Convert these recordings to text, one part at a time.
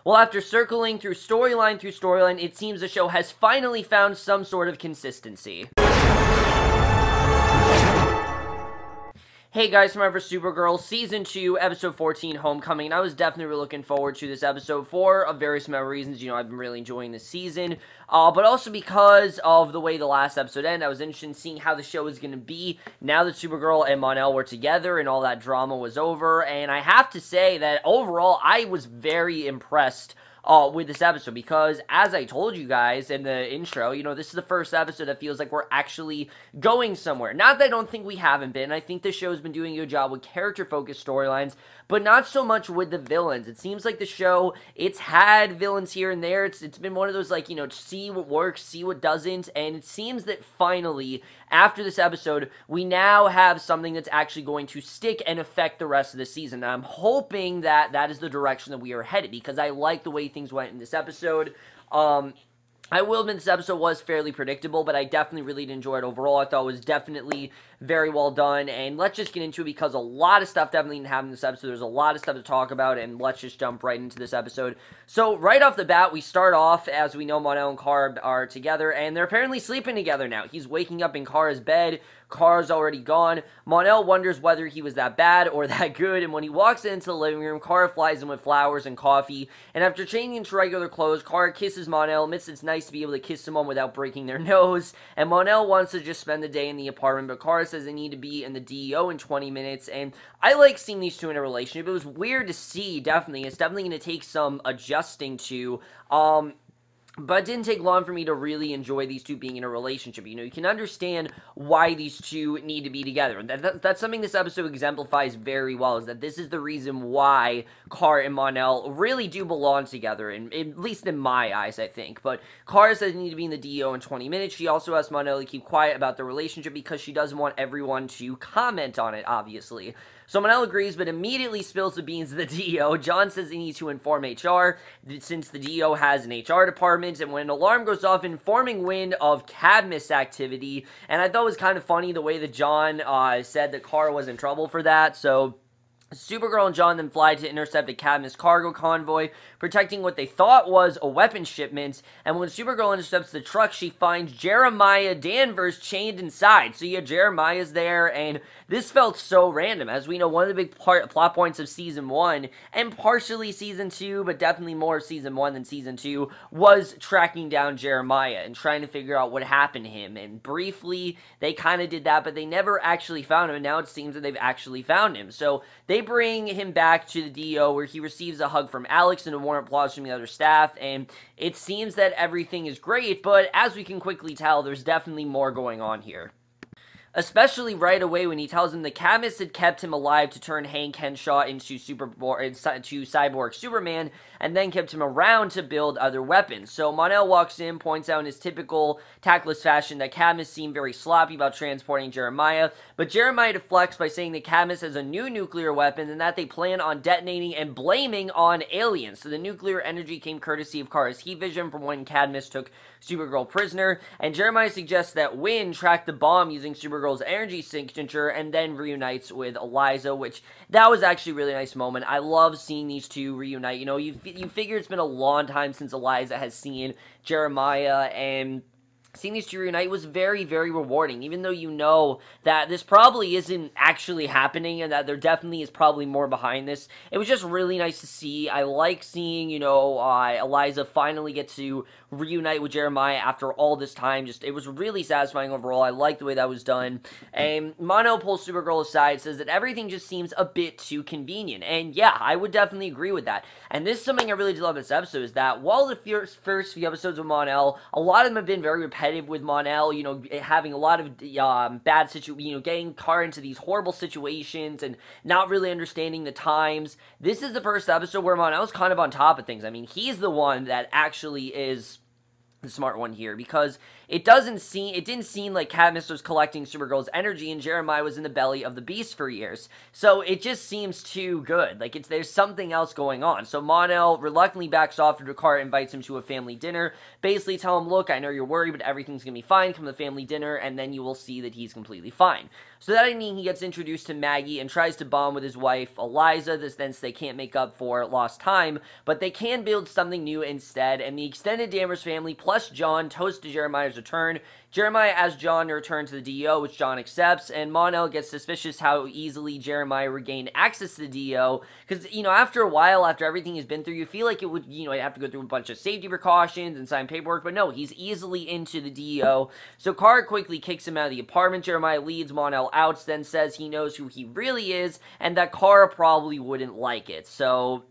Well, after circling through storyline, it seems the show has finally found some sort of consistency. Hey guys, from Supergirl, Season 2, Episode 14, Homecoming. I was definitely looking forward to this episode for various amount of reasons. I've been really enjoying this season, but also because of the way the last episode ended. I was interested in seeing how the show is going to be now that Supergirl and Mon-El were together and all that drama was over, and I have to say that overall, I was very impressed with this episode, because as I told you guys in the intro, this is the first episode that feels like we're actually going somewhere. Not that I don't think we haven't been. I think the show's been doing a good job with character-focused storylines, but not so much with the villains. It seems like the show, it's had villains here and there. It's been one of those, like, see what works, see what doesn't, and it seems that finally, after this episode, we now have something that's actually going to stick and affect the rest of the season. And I'm hoping that that is the direction that we are headed, because I like the way things went in this episode. I will admit this episode was fairly predictable, but I definitely really did enjoy it overall. I thought it was definitely very well done, and let's just get into it, because a lot of stuff definitely didn't happen in this episode. There's a lot of stuff to talk about, and let's just jump right into this episode. So, right off the bat, we start off, as we know, Mon-El and Kara are together, and they're apparently sleeping together now. He's waking up in Kara's bed. Kara's already gone. Mon-El wonders whether he was that bad or that good, and when he walks into the living room, Kara flies in with flowers and coffee, and after changing into regular clothes, Kara kisses Mon-El, admits it's nice to be able to kiss someone without breaking their nose, and Mon-El wants to just spend the day in the apartment, but Kara says they need to be in the DEO in 20 minutes, and I like seeing these two in a relationship. It was weird to see, definitely. It's definitely going to take some adjusting to, but it didn't take long for me to really enjoy these two being in a relationship. You can understand why these two need to be together. That's something this episode exemplifies very well, is that this is the reason why Kara and Mon-El really do belong together, at least in my eyes, I think. But Kara says they need to be in the DEO in 20 minutes. She also asks Mon-El to keep quiet about the relationship because she doesn't want everyone to comment on it, obviously. So Mon-El agrees, but immediately spills the beans to the DEO. John says he needs to inform HR, since the DEO has an HR department, and when an alarm goes off, informing Wynn of Cadmus activity. And I thought it was kind of funny the way that John said that Kara was in trouble for that, so Supergirl and John then fly to intercept a Cadmus cargo convoy, protecting what they thought was a weapons shipment, and when Supergirl intercepts the truck, she finds Jeremiah Danvers chained inside. So yeah, Jeremiah's there, and this felt so random. As we know, one of the big plot points of Season 1, and partially Season 2, but definitely more of Season 1 than Season 2, was tracking down Jeremiah and trying to figure out what happened to him, and briefly, they kind of did that, but they never actually found him, and now it seems that they've actually found him. So they bring him back to the DEO, where he receives a hug from Alex and a warm applause from the other staff, and it seems that everything is great, but as we can quickly tell, there's definitely more going on here. Especially right away when he tells him the Cadmus had kept him alive to turn Hank Henshaw into Cyborg Superman, and then kept him around to build other weapons. So Mon-El walks in, points out in his typical tactless fashion that Cadmus seemed very sloppy about transporting Jeremiah, but Jeremiah deflects by saying that Cadmus has a new nuclear weapon and that they plan on detonating and blaming on aliens. So the nuclear energy came courtesy of Kara's heat vision from when Cadmus took Supergirl prisoner, and Jeremiah suggests that Wynn tracked the bomb using Supergirl's energy signature and then reunites with Eliza, which that was actually a really nice moment. I love seeing these two reunite. You figure it's been a long time since Eliza has seen Jeremiah, and seeing these two reunite was very, very rewarding, even though you know that this probably isn't actually happening and that there definitely is probably more behind this. It was just really nice to see. I like seeing, Eliza finally get to reunite with Jeremiah after all this time. It was really satisfying overall. I like the way that was done. And Mon-El pulls Supergirl aside, says that everything just seems a bit too convenient. And yeah, I would definitely agree with that. And this is something I really did love in this episode, is that while the first few episodes of Mon-El, a lot of them have been very repetitive with Mon-El, having a lot of bad getting Kara into these horrible situations and not really understanding the times. This is the first episode where Mon-El's kind of on top of things. I mean, he's the one that actually is the smart one here, because it didn't seem like Cadmus was collecting Supergirl's energy and Jeremiah was in the belly of the beast for years. So it just seems too good. Like, there's something else going on. So Mon-El reluctantly backs off after Kara invites him to a family dinner, basically tell him, look, I know you're worried, but everything's gonna be fine, come to the family dinner, and then you will see that he's completely fine. So that evening, he gets introduced to Maggie and tries to bond with his wife, Eliza. This then they can't make up for lost time, but they can build something new instead, and the extended Danvers family plus John toast to Jeremiah's return. Jeremiah asks John to return to the DEO, which John accepts, and Mon-El gets suspicious how easily Jeremiah regained access to the DEO, because, after a while, after everything he's been through, you feel like it would, have to go through a bunch of safety precautions and sign paperwork, but no, he's easily into the DEO. So Kara quickly kicks him out of the apartment. Jeremiah leads Mon-El out, then says he knows who he really is, and that Kara probably wouldn't like it. So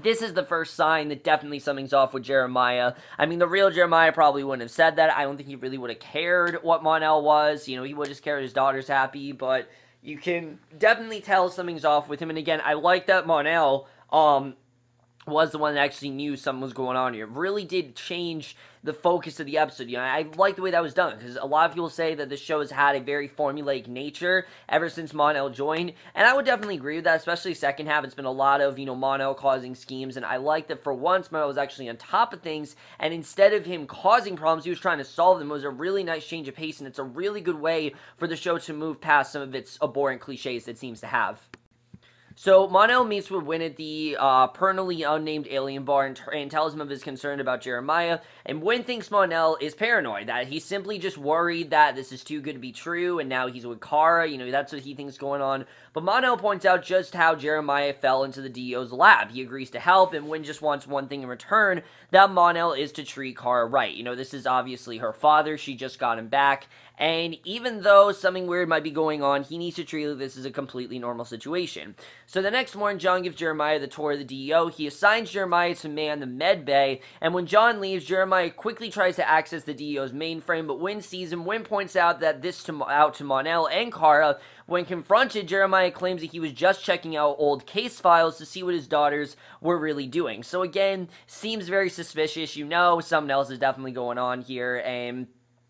this is the first sign that definitely something's off with Jeremiah. I mean, the real Jeremiah probably wouldn't have said that. I don't think he really would have cared what Mon-El was. He would just cared his daughter's happy, but you can definitely tell something's off with him. And again, I like that Mon-El, was the one that actually knew something was going on here. It really did change the focus of the episode. I like the way that was done, because a lot of people say that the show has had a very formulaic nature ever since Mon-El joined, and I would definitely agree with that, especially second half. It's been a lot of, Mon-El causing schemes, and I like that for once Mon-El was actually on top of things, and instead of him causing problems, he was trying to solve them. It was a really nice change of pace, and it's a really good way for the show to move past some of its abhorrent cliches that it seems to have. So, Mon-El meets with Winn at the permanently unnamed alien bar and tells him of his concern about Jeremiah, and Winn thinks Mon-El is paranoid, that he's simply just worried that this is too good to be true, and now he's with Kara, that's what he thinks going on. But Mon-El points out just how Jeremiah fell into the DEO's lab. He agrees to help, and Winn just wants one thing in return, that Mon-El is to treat Kara right. This is obviously her father, she just got him back, and even though something weird might be going on, he needs to treat this as a completely normal situation. So the next morning, John gives Jeremiah the tour of the DEO. He assigns Jeremiah to man the med bay, and when John leaves, Jeremiah quickly tries to access the DEO's mainframe, but Winn sees him. Winn points out that out to Mon-El and Kara. When confronted, Jeremiah claims that he was just checking out old case files to see what his daughters were really doing. So again, seems very suspicious. Something else is definitely going on here, and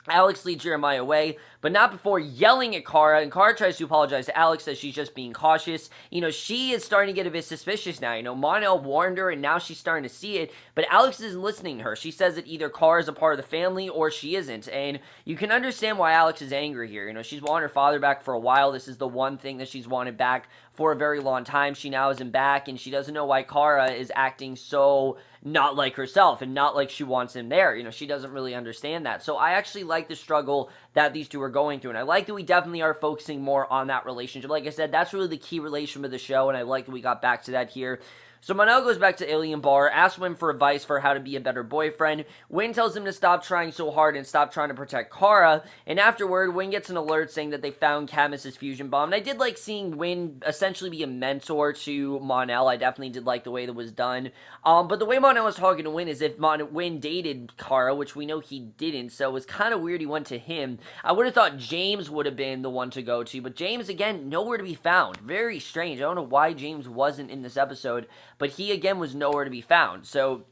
Alex leads Jeremiah away, but not before yelling at Kara, and Kara tries to apologize to Alex, says she's just being cautious. She is starting to get a bit suspicious now. Mon-El warned her, and now she's starting to see it, but Alex isn't listening to her. She says that either Kara is a part of the family, or she isn't, and you can understand why Alex is angry here. She's wanted her father back for a while. This is the one thing that she's wanted back for a very long time. She now isn't back, and she doesn't know why Kara is acting so not like herself, and not like she wants him there. She doesn't really understand that. So I actually like the struggle that these two are going through, and I like that we definitely are focusing more on that relationship. Like I said, that's really the key relationship of the show, and I like that we got back to that here. So Mon-El goes back to Alien Bar, asks Winn for advice for how to be a better boyfriend. Winn tells him to stop trying so hard and stop trying to protect Kara, and afterward, Winn gets an alert saying that they found Cadmus's fusion bomb, and I did like seeing Winn essentially be a mentor to Mon-El. I definitely did like the way that was done, but the way Mon-El was talking to Winn is if Winn dated Kara, which we know he didn't, so it was kind of weird he went to him. I would have thought James would have been the one to go to, but James, again, nowhere to be found. Very strange. I don't know why James wasn't in this episode, but he, again, was nowhere to be found. So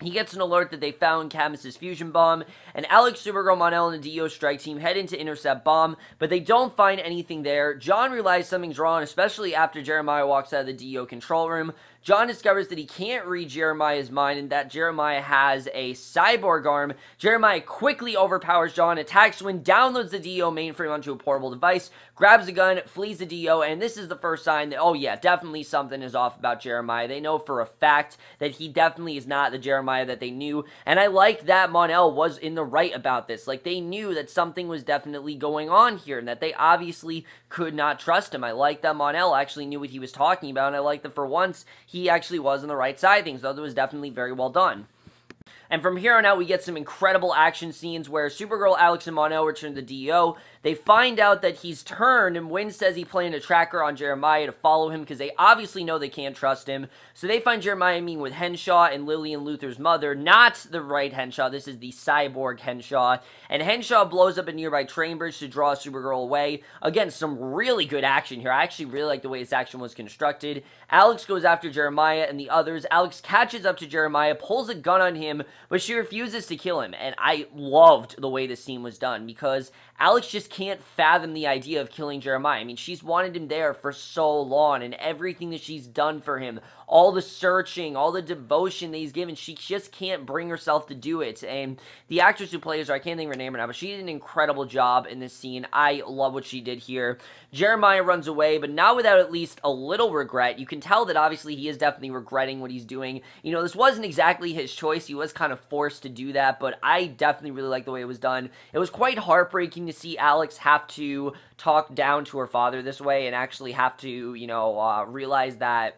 he gets an alert that they found Cadmus's fusion bomb, and Alex, Supergirl, Mon-El, and the DEO strike team head in to intercept bomb, but they don't find anything there. John realizes something's wrong, especially after Jeremiah walks out of the DEO control room. John discovers that he can't read Jeremiah's mind and that Jeremiah has a cyborg arm. Jeremiah quickly overpowers John, attacks Winn, downloads the DEO mainframe onto a portable device, grabs a gun, flees the DEO, and this is the first sign that, oh yeah, definitely something is off about Jeremiah. They know for a fact that he definitely is not the Jeremiah that they knew, and I like that Mon-El was in the right about this. Like, they knew that something was definitely going on here, and that they obviously could not trust him. I like that Mon-El actually knew what he was talking about, and I like that for once, he actually was on the right side of things, though. That was definitely very well done. And from here on out, we get some incredible action scenes where Supergirl, Alex, and Mon-El return to the DEO. They find out that he's turned, and Winn says he planted a tracker on Jeremiah to follow him because they obviously know they can't trust him. So they find Jeremiah meeting with Henshaw and Lillian Luthor's mother, not the right Henshaw. This is the cyborg Henshaw. And Henshaw blows up a nearby train bridge to draw Supergirl away. Again, some really good action here. I actually really like the way this action was constructed. Alex goes after Jeremiah and the others. Alex catches up to Jeremiah, pulls a gun on him, but she refuses to kill him, and I loved the way the scene was done, because Alex just can't fathom the idea of killing Jeremiah. I mean, she's wanted him there for so long, and everything that she's done for him, all the searching, all the devotion that he's given, she just can't bring herself to do it. And the actress who plays her, I can't think of her name right now, but she did an incredible job in this scene. I love what she did here. Jeremiah runs away, but not without at least a little regret. You can tell that obviously he is definitely regretting what he's doing. You know, this wasn't exactly his choice. He was kind of forced to do that, but I definitely really like the way it was done. It was quite heartbreaking to see Alex have to talk down to her father this way and actually have to, you know, realize that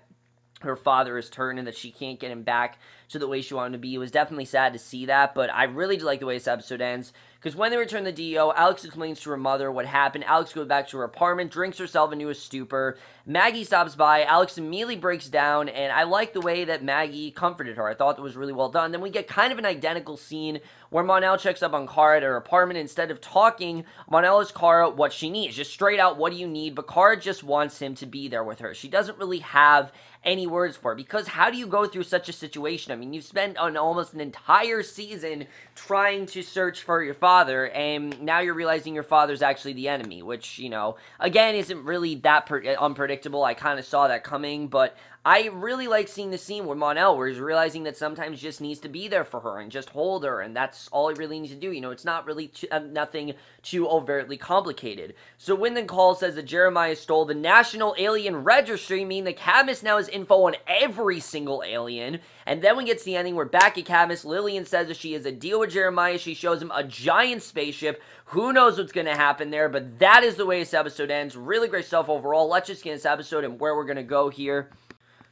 her father is turned and that she can't get him back to the way she wanted him to be. It was definitely sad to see that, but I really do like the way this episode ends, because when they return the DEO, Alex explains to her mother what happened. Alex goes back to her apartment, drinks herself into a stupor. Maggie stops by. Alex immediately breaks down, and I like the way that Maggie comforted her. I thought it was really well done. Then we get kind of an identical scene where Mon-El checks up on Kara at her apartment. Instead of talking, Mon-El asks Kara what she needs. Just straight out, what do you need? But Kara just wants him to be there with her. She doesn't really have any words for it, because how do you go through such a situation? I mean, you spent almost an entire season trying to search for your father, and now you're realizing your father's actually the enemy, which, you know, again, isn't really that unpredictable. I kind of saw that coming, but I really like seeing the scene with Mon-El, where he's realizing that sometimes he just needs to be there for her and just hold her, and that's all he really needs to do. You know, it's not really nothing too overtly complicated. So Wyndham calls, says that Jeremiah stole the National Alien Registry, meaning the Cadmus now has info on every single alien. And then we get to the ending, we're back at Cadmus. Lillian says that she has a deal with Jeremiah. She shows him a giant spaceship. Who knows what's going to happen there, but that is the way this episode ends. Really great stuff overall. Let's just get this episode and where we're going to go here.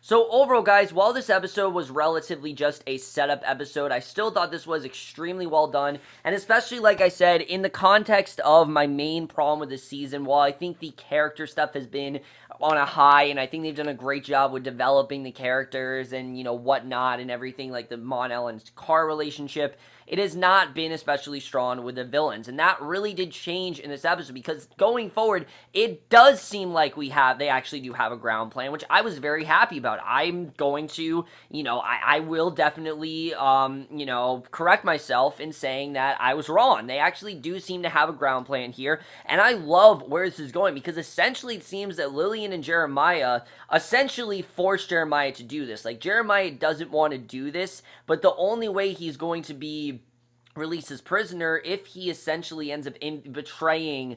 So overall, guys, while this episode was relatively just a setup episode, I still thought this was extremely well done, and especially, like I said, in the context of my main problem with this season, while I think the character stuff has been on a high, and I think they've done a great job with developing the characters and, you know, whatnot and everything, like the Mon-El and Kara relationship, it has not been especially strong with the villains, and that really did change in this episode, because going forward, it does seem like they actually do have a ground plan, which I was very happy about. I'm going to, you know, I will definitely, you know, correct myself in saying that I was wrong. They actually do seem to have a ground plan here, and I love where this is going, because essentially it seems that Lillian and Jeremiah essentially forced Jeremiah to do this. Like, Jeremiah doesn't want to do this, but the only way he's going to be released as prisoner if he essentially ends up betraying,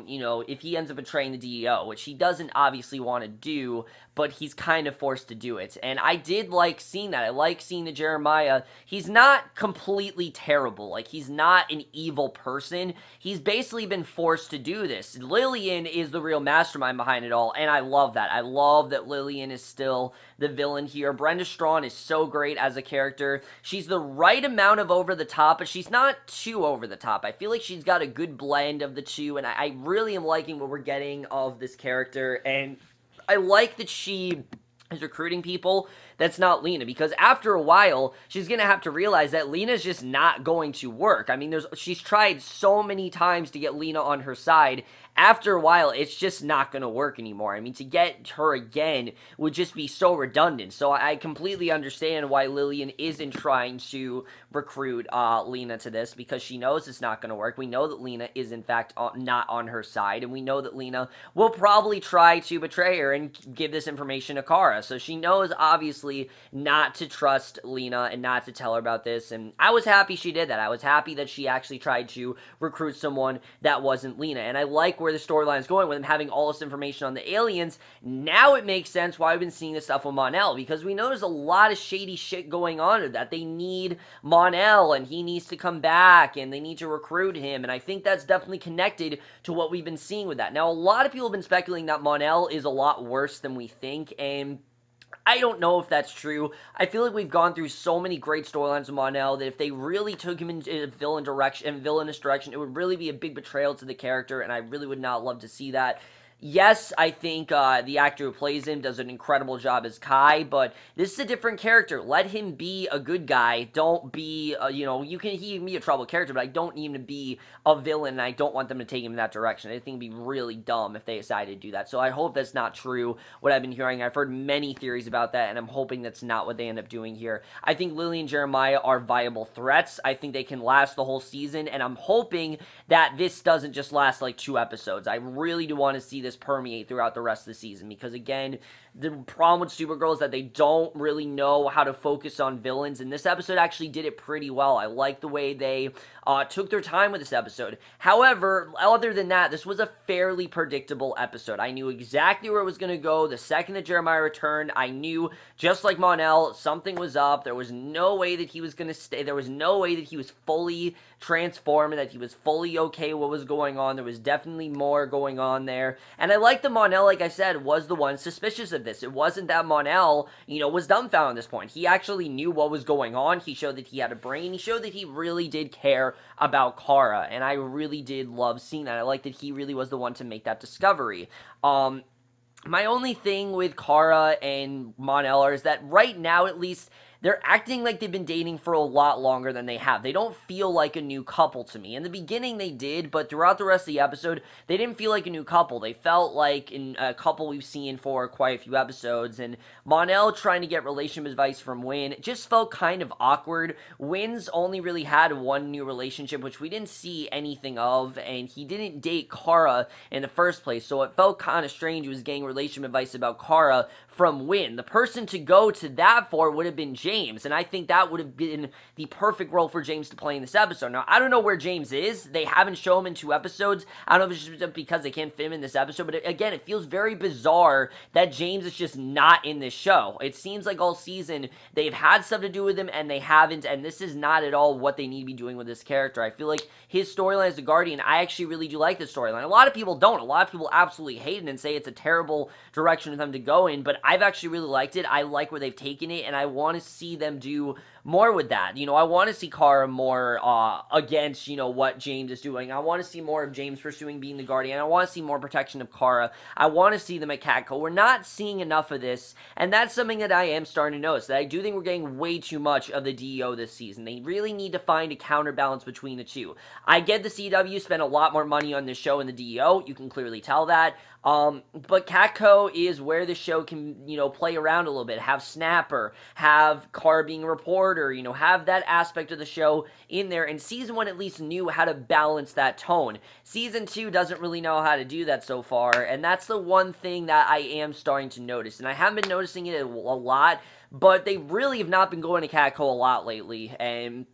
you know, if he ends up betraying the DEO, which he doesn't obviously want to do, but he's kind of forced to do it. And I did like seeing that. I like seeing that Jeremiah, he's not completely terrible. Like, he's not an evil person. He's basically been forced to do this. Lillian is the real mastermind behind it all, and I love that. I love that Lillian is still the villain here. Brenda Strong is so great as a character. She's the right amount of over the top, but she's not too over the top. I feel like she's got a good blend of the two, and I really am liking what we're getting of this character, and I like that she is recruiting people that's not Lena, because after a while, she's going to have to realize that Lena's just not going to work. I mean, she's tried so many times to get Lena on her side. After a while, it's just not going to work anymore. I mean, to get her again would just be so redundant. So I completely understand why Lillian isn't trying to recruit Lena to this, because she knows it's not going to work. We know that Lena is, in fact, not on her side, and we know that Lena will probably try to betray her and give this information to Kara. So she knows, obviously, not to trust Lena and not to tell her about this, and I was happy she did that. I was happy that she actually tried to recruit someone that wasn't Lena, and I like where the storyline is going with them having all this information on the aliens. Now it makes sense why we've been seeing this stuff with Mon-El, because we know there's a lot of shady shit going on with that. They need Mon-El, and he needs to come back, and they need to recruit him, and I think that's definitely connected to what we've been seeing with that. Now, a lot of people have been speculating that Mon-El is a lot worse than we think, and I don't know if that's true. I feel like we've gone through so many great storylines with Mon-El that if they really took him in a villainous direction, it would really be a big betrayal to the character, and I really would not love to see that. Yes, I think the actor who plays him does an incredible job as Kai, but this is a different character. Let him be a good guy. Don't be, he can be a troubled character, but I don't need him to be a villain, and I don't want them to take him in that direction. I think it'd be really dumb if they decided to do that. So I hope that's not true, what I've been hearing. I've heard many theories about that, and I'm hoping that's not what they end up doing here. I think Lily and Jeremiah are viable threats. I think they can last the whole season, and I'm hoping that this doesn't just last like 2 episodes. I really do want to see this permeate throughout the rest of the season, because again, the problem with Supergirl is that they don't really know how to focus on villains, and this episode actually did it pretty well. I like the way they took their time with this episode. However, other than that, this was a fairly predictable episode. I knew exactly where it was going to go. The second that Jeremiah returned, I knew, just like Mon-El, something was up. There was no way that he was going to stay. There was no way that he was fully transformed, that he was fully okay with what was going on. There was definitely more going on there. And I like that Mon-El, like I said, was the one suspicious of this. It wasn't that Mon-El, was dumbfounded at this point. He actually knew what was going on. He showed that he had a brain. He showed that he really did care about Kara, and I really did love seeing that. I like that he really was the one to make that discovery. My only thing with Kara and Mon-El is that right now, at least, they're acting like they've been dating for a lot longer than they have. They don't feel like a new couple to me. In the beginning, they did, but throughout the rest of the episode, they didn't feel like a new couple. They felt like a couple we've seen for quite a few episodes, and Mon-El trying to get relationship advice from Win just felt kind of awkward. Win's only really had one new relationship, which we didn't see anything of, and he didn't date Kara in the first place, so it felt kind of strange he was getting relationship advice about Kara from Win. The person to go to that for would have been James, and I think that would have been the perfect role for James to play in this episode. Now, I don't know where James is. They haven't shown him in 2 episodes. I don't know if it's just because they can't fit him in this episode, but again, it feels very bizarre that James is just not in this show. It seems like all season they've had stuff to do with him, and they haven't, and this is not at all what they need to be doing with this character. I feel like his storyline as the Guardian, I actually really do like this storyline. A lot of people don't. A lot of people absolutely hate it and say it's a terrible direction for them to go in, but I've actually really liked it. I like where they've taken it, and I want to see them do more with that. I want to see Kara more against, what James is doing. I want to see more of James pursuing being the Guardian. I want to see more protection of Kara. I want to see them at Catco. We're not seeing enough of this, and that's something that I am starting to notice, that I do think we're getting way too much of the DEO this season. They really need to find a counterbalance between the two. I get the CW spent a lot more money on this show than the DEO. You can clearly tell that. But Catco is where the show can, play around a little bit, have Snapper, have Kara being a reporter, have that aspect of the show in there, and Season 1 at least knew how to balance that tone. Season 2 doesn't really know how to do that so far, and that's the one thing that I am starting to notice, and I haven't been noticing it a lot, but they really have not been going to Catco a lot lately, and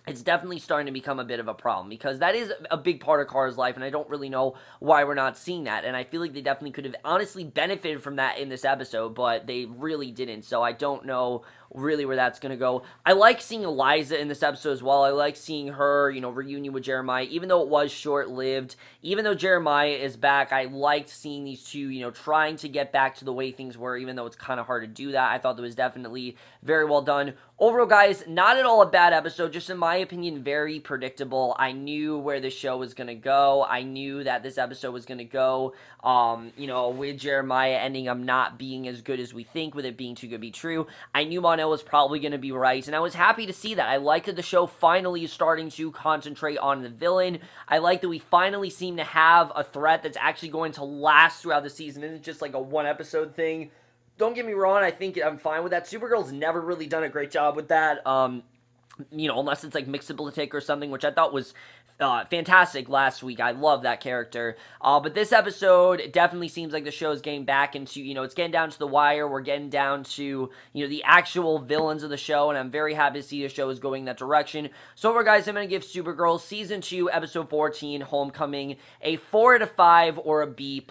it's definitely starting to become a bit of a problem, because that is a big part of Kara's life, and I don't really know why we're not seeing that, and I feel like they definitely could have honestly benefited from that in this episode, but they really didn't, so I don't know really where that's going to go. I like seeing Eliza in this episode as well. I like seeing her, reunion with Jeremiah, even though it was short-lived. Even though Jeremiah is back, I liked seeing these two, trying to get back to the way things were, even though it's kind of hard to do that. I thought that was definitely very well done. Overall, guys, not at all a bad episode, just in my opinion, very predictable. I knew where the show was going to go. I knew that this episode was going to go, with Jeremiah ending up not being as good as we think, with it being too good to be true. I knew Mon-El was probably going to be right, and I was happy to see that. I like that the show finally is starting to concentrate on the villain. I like that we finally seem to have a threat that's actually going to last throughout the season. It isn't just like a one-episode thing. Don't get me wrong, I think I'm fine with that. Supergirl's never really done a great job with that, unless it's like Mixable or something, which I thought was fantastic last week. I love that character. But this episode, it definitely seems like the show is getting back into, it's getting down to the wire. We're getting down to, the actual villains of the show, and I'm very happy to see the show is going that direction. So overall, guys, I'm going to give Supergirl Season 2, Episode 14, Homecoming, a 4 out of 5 or a B+.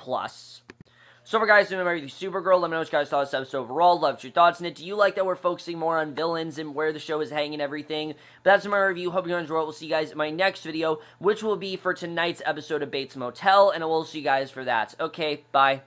So for guys, remember Supergirl, let me know what you guys thought of this episode overall. Loved your thoughts on it. Do you like that we're focusing more on villains and where the show is hanging and everything? But that's my review. Hope you enjoyed it. We'll see you guys in my next video, which will be for tonight's episode of Bates Motel, and I will see you guys for that. Okay, bye.